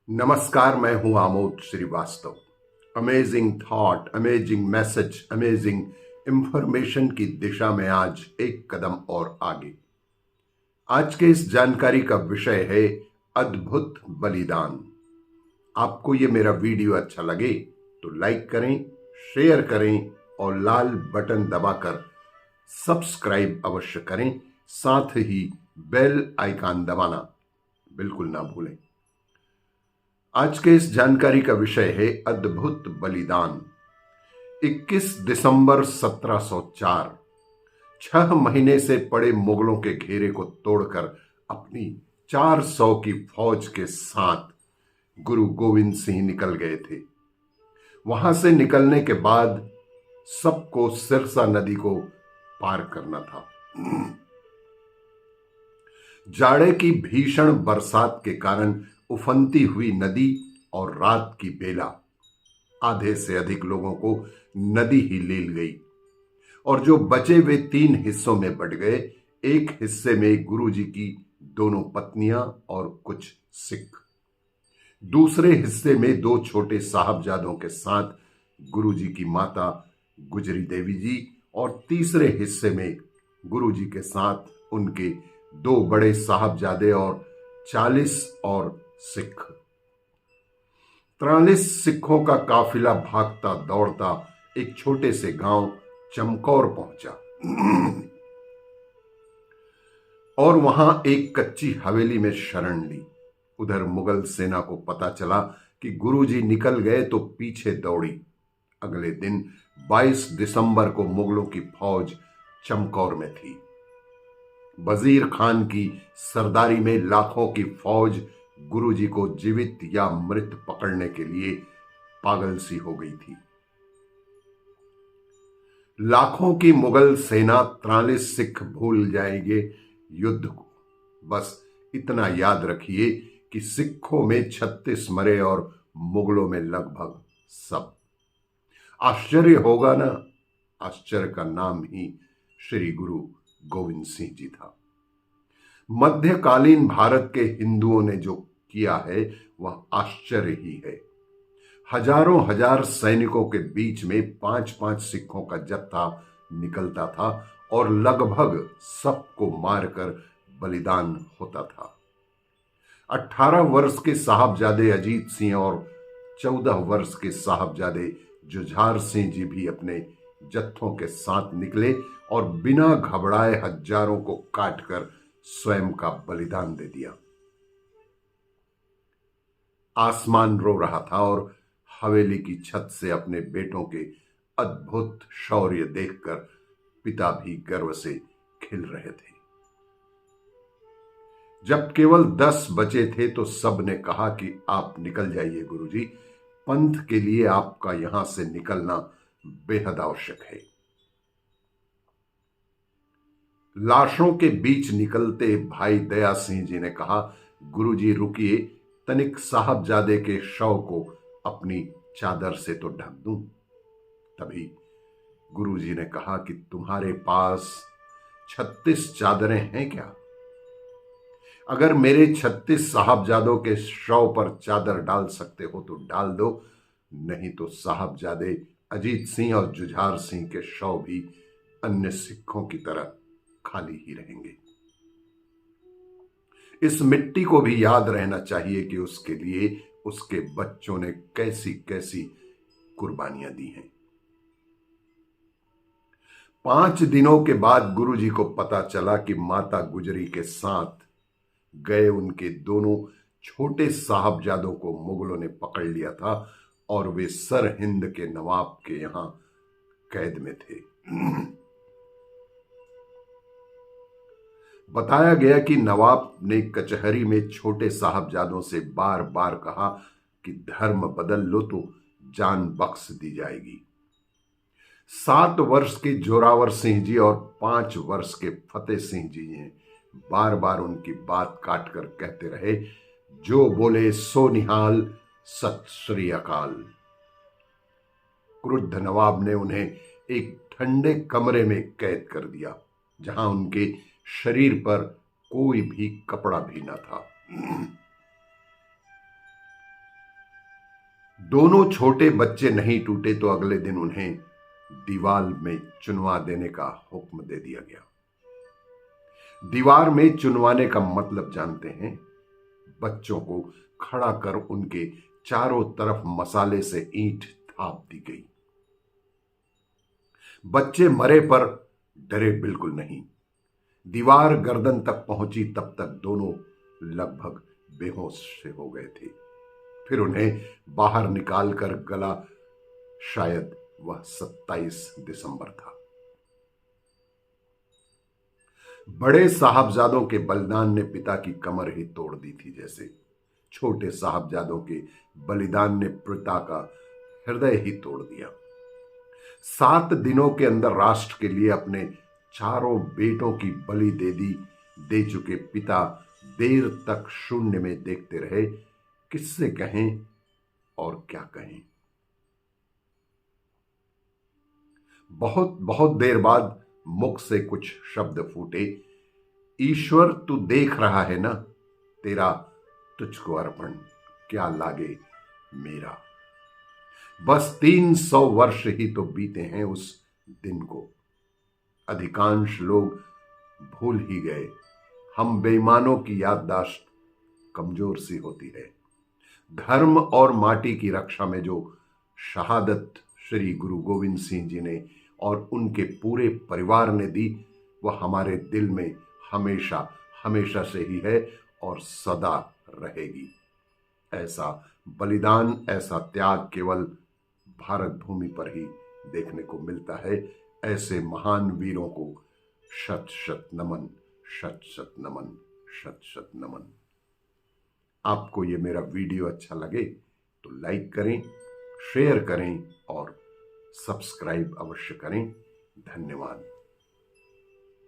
नमस्कार, मैं हूं Amod Shrivastava. Amazing thought, amazing message, amazing information की दिशा में आज एक कदम और आगे। आज के इस जानकारी का विषय है अद्भुत बलिदान। आपको ये मेरा वीडियो अच्छा लगे तो लाइक करें, शेयर करें और लाल बटन दबाकर सब्सक्राइब अवश्य करें। साथ ही बेल आइकन दबाना बिल्कुल ना भूलें। आज के इस जानकारी का विषय है अद्भुत बलिदान। 21 दिसंबर 1704 6 महीने से पड़े मुगलों के घेरे को तोड़कर अपनी 400 की फौज के साथ गुरु गोविंद सिंह निकल गए थे। वहां से निकलने के बाद सबको सिरसा नदी को पार करना था। जाड़े की भीषण बरसात के कारण उफनती हुई नदी और रात की बेला आधे से अधिक लोगों को नदी ही ले गई और जो बचे वे 3 हिस्सों में बंट गए। एक हिस्से में गुरुजी की दोनों पत्नियां और कुछ सिख, दूसरे हिस्से में 2 छोटे साहबजादों के साथ गुरुजी की माता गुजरी देवी जी और तीसरे हिस्से में गुरुजी के साथ उनके 2 बड़े साहबजादे और 40 और सिख। 43 सिखों का काफिला भागता दौड़ता एक छोटे से गांव चमकौर पहुंचा और वहां एक कच्ची हवेली में शरण ली। उधर मुगल सेना को पता चला कि गुरुजी निकल गए तो पीछे दौड़ी। अगले दिन 22 दिसंबर को मुगलों की फौज चमकौर में थी। वजीर खान की सरदारी में लाखों की फौज गुरुजी को जीवित या मृत पकड़ने के लिए पागल सी हो गई थी। लाखों की मुगल सेना 43 सिख भूल जाएंगे युद्ध को। बस इतना याद रखिए कि सिखों में 36 मरे और मुगलों में लगभग सब। आश्चर्य होगा ना, आश्चर्य का नाम ही श्री गुरु गोविंद सिंह जी था। मध्यकालीन भारत के हिंदुओं ने जो किया है वह आश्चर्य ही है। हजारों हजार सैनिकों के बीच में 5-5 सिखों का जत्था निकलता था और लगभग सबको मारकर बलिदान होता था। 18 वर्ष के साहबजादे अजीत सिंह और 14 वर्ष के साहबजादे जुझार सिंह जी भी अपने जत्थों के साथ निकले और बिना घबराए हजारों को काटकर स्वयं का बलिदान दे दिया। आसमान रो रहा था और हवेली की छत से अपने बेटों के अद्भुत शौर्य देखकर पिता भी गर्व से खिल रहे थे। जब केवल 10 बचे थे तो सब ने कहा कि आप निकल जाइए गुरुजी, पंथ के लिए आपका यहां से निकलना बेहद आवश्यक है। लाशों के बीच निकलते भाई दया सिंह जी ने कहा, गुरुजी रुकिए, तनिक साहबजादे के शव को अपनी चादर से तो ढक दूं। तभी गुरुजी ने कहा कि तुम्हारे पास 36 चादरें हैं क्या? अगर मेरे 36 साहबजादों के शव पर चादर डाल सकते हो तो डाल दो, नहीं तो साहबजादे अजीत सिंह और जुझार सिंह के शव भी अन्य सिखों की तरह खाली ही रहेंगे। इस मिट्टी को भी याद रहना चाहिए कि उसके लिए उसके बच्चों ने कैसी कैसी कुर्बानियां दी हैं। 5 दिनों के बाद गुरुजी को पता चला कि माता गुजरी के साथ गए उनके दोनों छोटे साहबजादों को मुगलों ने पकड़ लिया था और वे सरहिंद के नवाब के यहां कैद में थे। बताया गया कि नवाब ने कचहरी में छोटे साहबजादों से बार बार कहा कि धर्म बदल लो तो जान बख्श दी जाएगी। 7 वर्ष के जोरावर सिंह जी और 5 वर्ष के फतेह सिंह जी ने बार बार उनकी बात काटकर कहते रहे, जो बोले सो निहाल, सत श्री अकाल। क्रुद्ध नवाब ने उन्हें एक ठंडे कमरे में कैद कर दिया जहां उनके शरीर पर कोई भी कपड़ा भी न था। दोनों छोटे बच्चे नहीं टूटे तो अगले दिन उन्हें दीवार में चुनवा देने का हुक्म दे दिया गया। दीवार में चुनवाने का मतलब जानते हैं? बच्चों को खड़ा कर उनके चारों तरफ मसाले से ईंट थाप दी गई। बच्चे मरे पर डरे बिल्कुल नहीं। दीवार गर्दन तक पहुंची तब तक दोनों लगभग बेहोश से हो गए थे। फिर उन्हें बाहर निकालकर गला, शायद वह 27 दिसंबर था। बड़े साहबजादों के बलिदान ने पिता की कमर ही तोड़ दी थी, जैसे छोटे साहबजादों के बलिदान ने पिता का हृदय ही तोड़ दिया। 7 दिनों के अंदर राष्ट्र के लिए अपने चारों बेटों की बलि दे चुके पिता देर तक शून्य में देखते रहे। किससे कहें और क्या कहें? बहुत बहुत देर बाद मुख से कुछ शब्द फूटे। ईश्वर तू देख रहा है ना, तेरा तुझको अर्पण क्या लागे मेरा। बस 300 वर्ष ही तो बीते हैं उस दिन को। अधिकांश लोग भूल ही गए। हम बेईमानों की याददाश्त कमजोर सी होती है। धर्म और माटी की रक्षा में जो शहादत श्री गुरु गोविंद सिंह जी ने और उनके पूरे परिवार ने दी, वह हमारे दिल में हमेशा हमेशा से ही है और सदा रहेगी। ऐसा बलिदान, ऐसा त्याग केवल भारत भूमि पर ही देखने को मिलता है। ऐसे महान वीरों को शत शत नमन, शत शत नमन, शत शत नमन। आपको ये मेरा वीडियो अच्छा लगे तो लाइक करें, शेयर करें और सब्सक्राइब अवश्य करें। धन्यवाद।